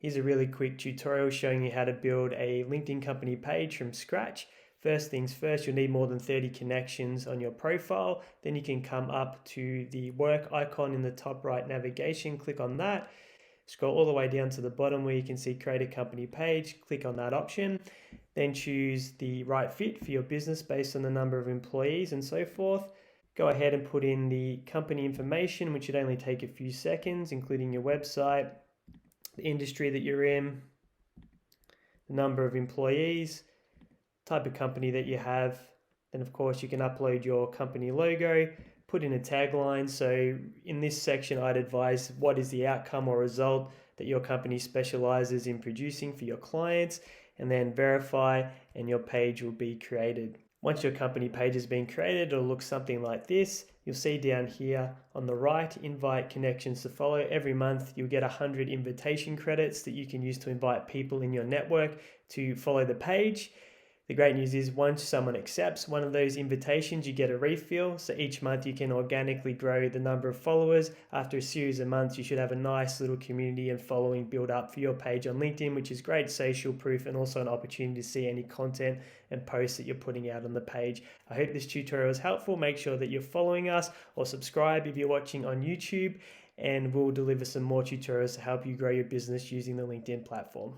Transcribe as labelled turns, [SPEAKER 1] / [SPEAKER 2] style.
[SPEAKER 1] Here's a really quick tutorial showing you how to build a LinkedIn company page from scratch. First things first, you'll need more than 30 connections on your profile. Then you can come up to the work icon in the top right navigation, click on that. Scroll all the way down to the bottom where you can see create a company page, click on that option. Then choose the right fit for your business based on the number of employees and so forth. Go ahead and put in the company information, which should only take a few seconds, including your website, the industry that you're in, the number of employees, type of company that you have. Then of course you can upload your company logo, put in a tagline. So in this section, I'd advise what is the outcome or result that your company specializes in producing for your clients, and then verify, and your page will be created. Once your company page has been created, it'll look something like this. You'll see down here on the right, invite connections to follow. Every month you'll get 100 invitation credits that you can use to invite people in your network to follow the page. The great news is once someone accepts one of those invitations, you get a refill. So each month you can organically grow the number of followers. After a series of months, you should have a nice little community and following build up for your page on LinkedIn, which is great social proof and also an opportunity to see any content and posts that you're putting out on the page. I hope this tutorial is helpful. Make sure that you're following us or subscribe if you're watching on YouTube, and we'll deliver some more tutorials to help you grow your business using the LinkedIn platform.